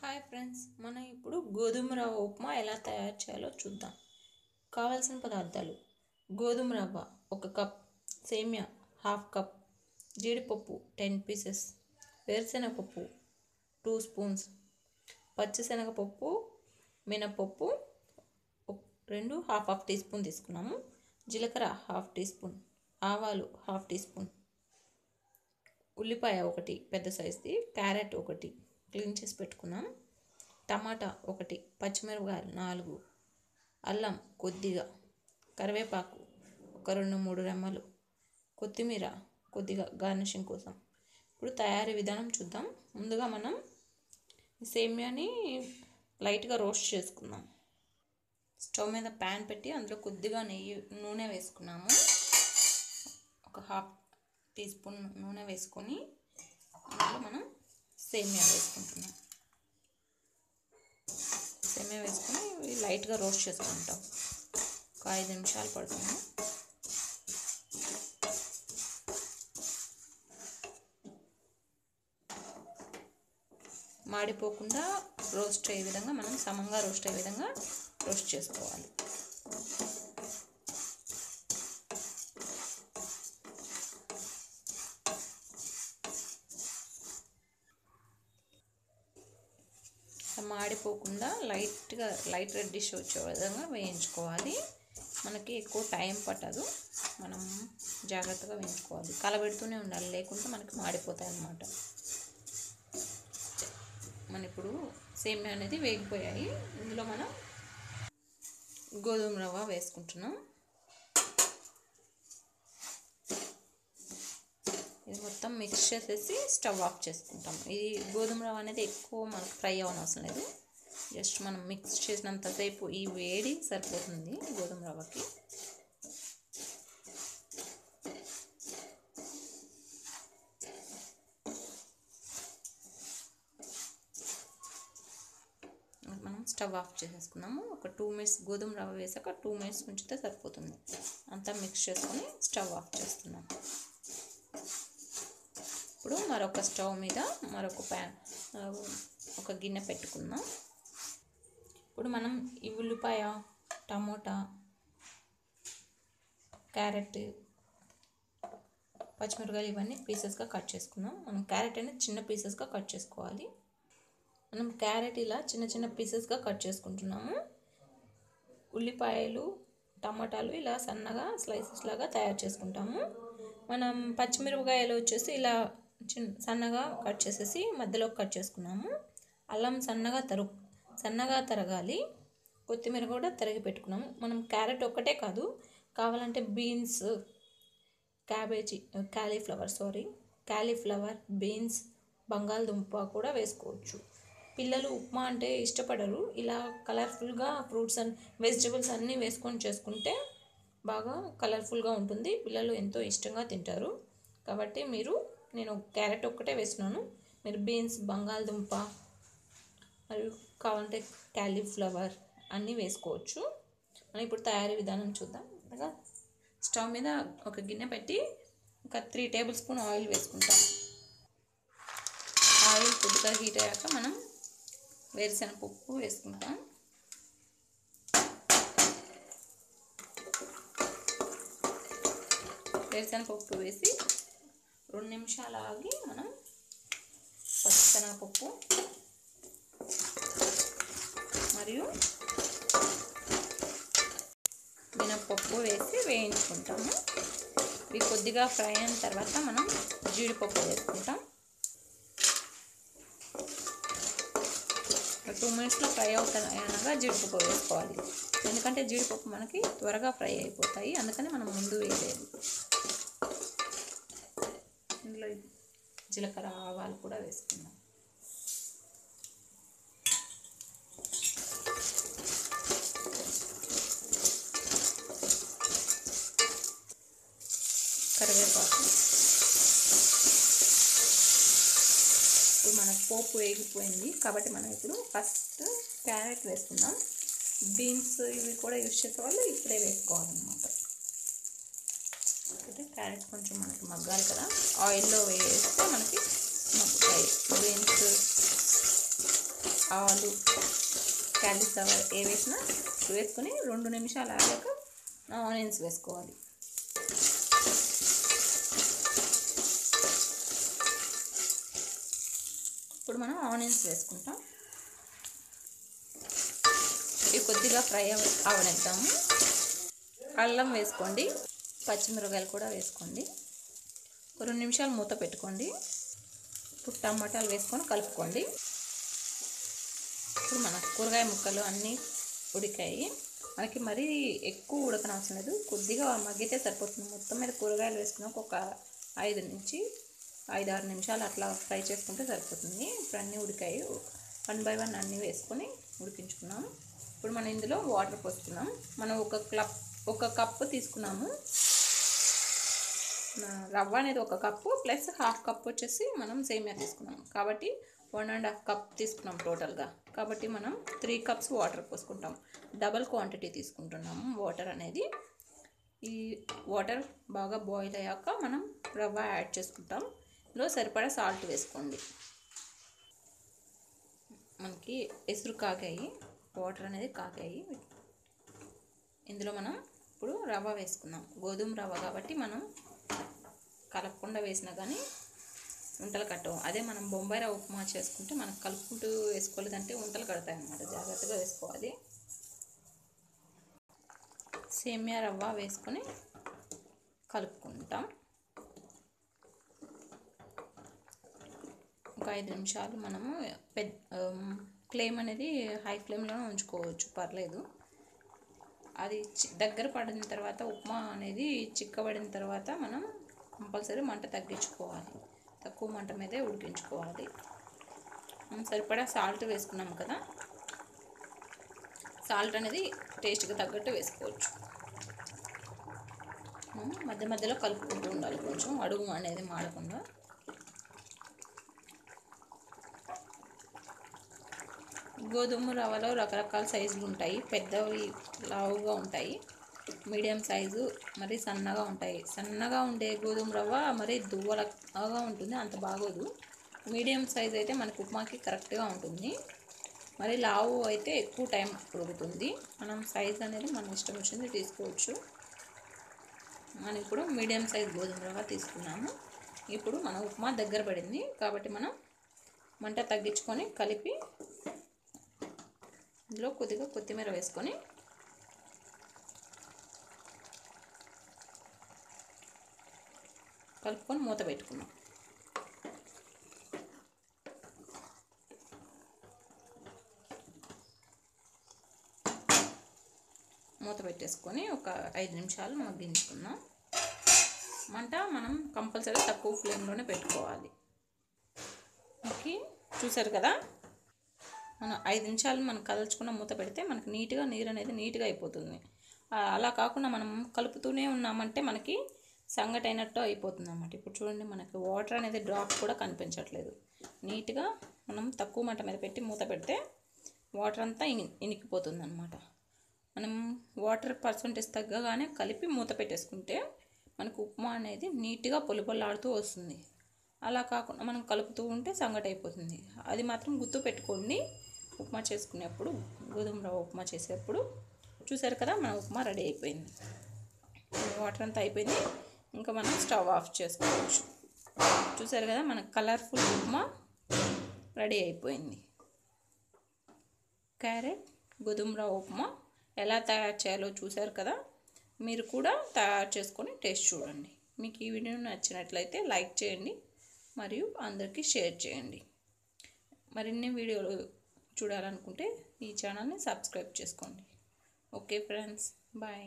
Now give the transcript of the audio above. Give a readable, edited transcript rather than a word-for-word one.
Hi friends, మనం ఇప్పుడు గోధుమ రవ్వ ఉప్మా ఎలా తయారు చేయాలో చూద్దాం. కావాల్సిన పదార్థాలు: గోధుమ రవ్వ 1 కప్, సేమియా 1/2 కప్, జీడిపప్పు 10 పీసెస్, వేరుశనగపప్పు 2 స్పూన్స్, పచ్చిశనగపప్పు, మినపప్పు 2 1/2 టీ స్పూన్ తీసుకున్నాము, జీలకర్ర 1/2 టీ స్పూన్, ఆవాలు 1/2 టీ స్పూన్, ఉల్లిపాయ 1 పెద్ద సైజుది, క్యారెట్ 1 క్లీన్ చేసి పెట్టుకున్నాం, టమాటా 1, పచ్చిమిరపకాయలు 4, అల్లం కొద్దిగా, కరివేపాకు 2-3 రెమ్మలు, కొత్తిమీర కొద్దిగా గార్నిషింగ్ కోసం. ఇప్పుడు తయారీ విధానం చూద్దాం. ముందుగా మనం సేమియాని లైట్గా రోస్ట్ చేసుకుందాం. స్టవ్ మీద ప్యాన్ పెట్టి అందులో కొద్దిగా నూనె వేసుకున్నాము. 1/2 టీ స్పూన్ నూనె వేసుకొని అందులో మనం సేమియా వేసుకుంటున్నాం. సేమియా వేసుకొని లైట్గా రోస్ట్ చేసుకుంటాం. ఒక 5 నిమిషాలు పడుతుంది. మాడిపోకుండా రోస్ట్ అయ్యే విధంగా మనం సమంగా రోస్ట్ అయ్యే విధంగా రోస్ట్ చేసుకోవాలి. మాడిపోకుండా లైట్ రెడ్డిష్ వచ్చే విధంగా వేయించుకోవాలి. మనకి ఎక్కువ టైం పట్టదు, మనం జాగ్రత్తగా వేయించుకోవాలి. కలబెడుతూనే ఉండాలి, లేకుంటే మనకి మాడిపోతాయి అన్నమాట. మన ఇప్పుడు సేమియా అనేది వేగిపోయాయి. ఇందులో మనం గోధుమ రవ్వ వేసుకుంటున్నాం. ఇది మొత్తం మిక్స్ చేసేసి స్టవ్ ఆఫ్ చేసుకుంటాం. ఇది గోధుమ రవ్వ అనేది ఎక్కువ మనకు ఫ్రై అవ్వనవసరం లేదు, జస్ట్ మనం మిక్స్ చేసినంతసేపు ఈ వేడి సరిపోతుంది గోధుమ రవ్వకి. మనం స్టవ్ ఆఫ్ చేసేసుకున్నాము. ఒక 2 మినిట్స్ గోధుమ రవ్వ వేసాక 2 మినిట్స్ ఉంచితే సరిపోతుంది. అంతా మిక్స్ చేసుకొని స్టవ్ ఆఫ్ చేస్తున్నాం. ఇప్పుడు మరొక స్టవ్ మీద ఒక గిన్నె పెట్టుకుందాం. ఇప్పుడు మనం ఈ ఉల్లిపాయ, టమోటా, క్యారెట్, పచ్చిమిరపకాయలు ఇవన్నీ పీసెస్గా కట్ చేసుకుందాం. మనం క్యారెట్ అనేది చిన్న పీసెస్గా కట్ చేసుకోవాలి. మనం క్యారెట్ ఇలా చిన్న చిన్న పీసెస్గా కట్ చేసుకుంటున్నాము. ఉల్లిపాయలు, టమాటాలు ఇలా సన్నగా స్లైసెస్ లాగా తయారు చేసుకుంటాము. మనం పచ్చిమిరపకాయలు వచ్చేసి ఇలా సన్నగా కట్ చేసేసి మధ్యలో కట్ చేసుకున్నాము. అల్లం సన్నగా తరగాలి. కొత్తిమీర కూడా తరిగి పెట్టుకున్నాము. మనం క్యారెట్ ఒక్కటే కాదు, కావాలంటే బీన్స్, కాలీఫ్లవర్, బీన్స్, బంగాళదుంప కూడా వేసుకోవచ్చు. పిల్లలు ఉప్మా అంటే ఇష్టపడరు. ఇలా కలర్ఫుల్గా ఫ్రూట్స్ అండ్ వెజిటబుల్స్ అన్నీ వేసుకొని చేసుకుంటే బాగా కలర్ఫుల్గా ఉంటుంది. పిల్లలు ఎంతో ఇష్టంగా తింటారు. కాబట్టి నేను క్యారెట్ ఒక్కటే వేస్తున్నాను. మీరు బీన్స్, బంగాళదుంప మరియు కావాలంటే కాలీఫ్లవర్ అన్నీ వేసుకోవచ్చు. మనం ఇప్పుడు తయారీ విధానం చూద్దాం. స్టవ్ మీద ఒక గిన్నె పెట్టి ఒక 3 టేబుల్ స్పూన్ ఆయిల్ వేసుకుంటాం. ఆయిల్ కొద్దిగా హీట్ అయ్యాక మనం వేరుశనగపప్పు వేసుకుంటాం. వేరుశనగపప్పు వేసి 2 నిమిషాలు ఆగి మనం పచ్చిశనగపప్పు మరియు మినపప్పు వేసి వేయించుకుంటాము. ఇవి కొద్దిగా ఫ్రై అయిన తర్వాత మనం జీడిపప్పు వేసుకుంటాం. 2 మినిట్స్లో ఫ్రై అవుతాయనగా జీడిపప్పు వేసుకోవాలి. ఎందుకంటే జీడిపప్పు మనకి త్వరగా ఫ్రై అయిపోతాయి, అందుకని మనం ముందు వేయలేదు. ఇందులో జీలకర్ర, ఆవాలు కూడా వేసుకుందాం. కరివేపాకు. ఇప్పుడు మనకు పోపు వేగిపోయింది కాబట్టి మనం ఇప్పుడు ఫస్ట్ క్యారెట్ వేసుకుందాం. బీన్స్ ఇవి కూడా యూజ్ చేసే వాళ్ళు ఇప్పుడే వేసుకోవాలన్నమాట. అయితే క్యారెట్ కొంచెం మనకి మగ్గాలి కదా, ఆయిల్లో వేస్తే మనకి మగ్గుతాయి. బీన్స్ ఆలు, క్యాలీఫ్లవర్ ఏ వేసినా వేసుకొని 2 నిమిషాలు ఆగాక ఆనియన్స్ వేసుకోవాలి. ఇప్పుడు మనం ఆనియన్స్ వేసుకుంటాం. ఇవి కొద్దిగా ఫ్రై అవనిద్దాము. అల్లం వేసుకోండి, పచ్చిమిరపకాయలు కూడా వేసుకోండి. 2 నిమిషాలు మూత పెట్టుకోండి. ఇప్పుడు టమాటాలు వేసుకొని కలుపుకోండి. ఇప్పుడు మన కూరగాయ ముక్కలు అన్నీ ఉడికాయి. మనకి మరీ ఎక్కువ ఉడకనవసరం లేదు, కొద్దిగా మగ్గితే సరిపోతుంది. మొత్తం మీద కూరగాయలు వేసుకున్నాక ఒక 5-6 నిమిషాలు అట్లా ఫ్రై చేసుకుంటే సరిపోతుంది. ఇప్పుడు అన్నీ ఉడికాయి. 1 బై 1 అన్నీ వేసుకొని ఉడికించుకున్నాము. ఇప్పుడు మనం ఇందులో వాటర్ పోసుకున్నాం. మనం ఒక కప్పు తీసుకున్నాము. రవ్వ అనేది 1 కప్పు ప్లస్ ½ కప్పు వచ్చేసి మనం సేమియా తీసుకున్నాం కాబట్టి 1.5 కప్ తీసుకున్నాం టోటల్గా. కాబట్టి మనం 3 కప్స్ వాటర్ పోసుకుంటాం. డబల్ క్వాంటిటీ తీసుకుంటున్నాము వాటర్ అనేది. ఈ వాటర్ బాగా బాయిల్ అయ్యాక మనం రవ్వ యాడ్ చేసుకుంటాం. ఇందులో సరిపడా సాల్ట్ వేసుకోండి. మనకి ఎసురు కాగాయి, వాటర్ అనేది కాగాయి. ఇందులో మనం ఇప్పుడు రవ్వ వేసుకుందాం. గోధుమ రవ్వ కాబట్టి మనం కలపకుండా వేసినా కానీ ఉంటలు కట్టవు. అదే మనం బొంబాయి రవ్వ ఉప్మా చేసుకుంటే మనం కలుపుకుంటూ వేసుకోలేదంటే ఉంటలు కడతాయి అన్నమాట. జాగ్రత్తగా వేసుకోవాలి. సేమియా రవ్వ వేసుకొని కలుపుకుంటాం. ఒక 5 నిమిషాలు మనము ఫ్లేమ్ అనేది హై ఫ్లేమ్లోనే ఉంచుకోవచ్చు, పర్లేదు. అది దగ్గర పడిన తర్వాత ఉప్మా అనేది చిక్కబడిన తర్వాత మనం కంపల్సరీ మంట తగ్గించుకోవాలి. తక్కువ మంట మీదే ఉడికించుకోవాలి. సరిపడా సాల్ట్ వేసుకున్నాం కదా, సాల్ట్ అనేది టేస్ట్కి తగ్గట్టు వేసుకోవచ్చు. మధ్య మధ్యలో కలుపుకుంటూ ఉండాలి, కొంచెం అడుగు అనేది మాడకుండా. గోధుమ రవ్వలో రకరకాల సైజులు ఉంటాయి. పెద్దవి లావుగా ఉంటాయి, మీడియం సైజు మరి సన్నగా ఉంటాయి. సన్నగా ఉండే గోధుమ రవ్వ మరి దువ్వలాగా ఉంటుంది, అంత బాగోదు. మీడియం సైజ్ అయితే మనకు ఉప్మాకి కరెక్ట్గా ఉంటుంది. మరి లావు అయితే ఎక్కువ టైం ఉడుకుతుంది. మనం సైజ్ అనేది మన ఇష్టం వచ్చింది తీసుకోవచ్చు. మనం ఇప్పుడు మీడియం సైజ్ గోధుమ రవ్వ తీసుకున్నాము. ఇప్పుడు మన ఉప్మా దగ్గర పడింది కాబట్టి మనం మంట తగ్గించుకొని కలిపి ఇందులో కొద్దిగా కొత్తిమీర వేసుకొని కలుపుకొని మూత పెట్టుకున్నాం. మూత పెట్టేసుకొని ఒక 5 నిమిషాలు మగ్గించుకున్నాం. మంట మనం కంపల్సరీ తక్కువ ఫ్లేమ్లోనే పెట్టుకోవాలి. ఓకే, చూసారు కదా, మనం 5 నిమిషాలు మనం కలుచుకున్న మూత పెడితే మనకి నీట్గా నీరు అనేది నీట్గా అయిపోతుంది. అలా కాకుండా మనం కలుపుతూనే ఉన్నామంటే మనకి సంగటి అయినట్టు అయిపోతుంది అన్నమాట. ఇప్పుడు చూడండి, మనకి వాటర్ అనేది డ్రాప్ కూడా కనిపించట్లేదు. నీట్గా మనం తక్కువ మంట మీద పెట్టి మూత పెడితే వాటర్ అంతా ఇనికిపోతుంది అన్నమాట. మనం వాటర్ పర్సెంటేజ్ తగ్గగానే కలిపి మూత పెట్టేసుకుంటే మనకు ఉప్మా అనేది నీట్గా పొలిపొల్లాడుతూ వస్తుంది. అలా కాకుండా మనం కలుపుతూ ఉంటే సంగటి అయిపోతుంది. అది మాత్రం గుర్తు పెట్టుకోండి ఉప్మా చేసుకునేప్పుడు, గోధుమ రవ్వ ఉప్మా చేసేటప్పుడు. చూసారు కదా, మన ఉప్మా రెడీ అయిపోయింది. వాటర్ అంతా అయిపోయింది, ఇంకా మనం స్టవ్ ఆఫ్ చేసుకోవచ్చు. చూసారు కదా, మన కలర్ఫుల్ ఉప్మా రెడీ అయిపోయింది. క్యారెట్ గోధుమ రవ్వ ఉప్మా ఎలా తయారు చేయాలో చూసారు కదా. మీరు కూడా తయారు చేసుకొని టేస్ట్ చూడండి. మీకు ఈ వీడియో నచ్చినట్లయితే లైక్ చేయండి మరియు అందరికీ షేర్ చేయండి. మరిన్ని వీడియోలు చూడాలనుకుంటే ఈ ఛానల్ని సబ్స్క్రైబ్ చేసుకోండి. Okay friends, bye.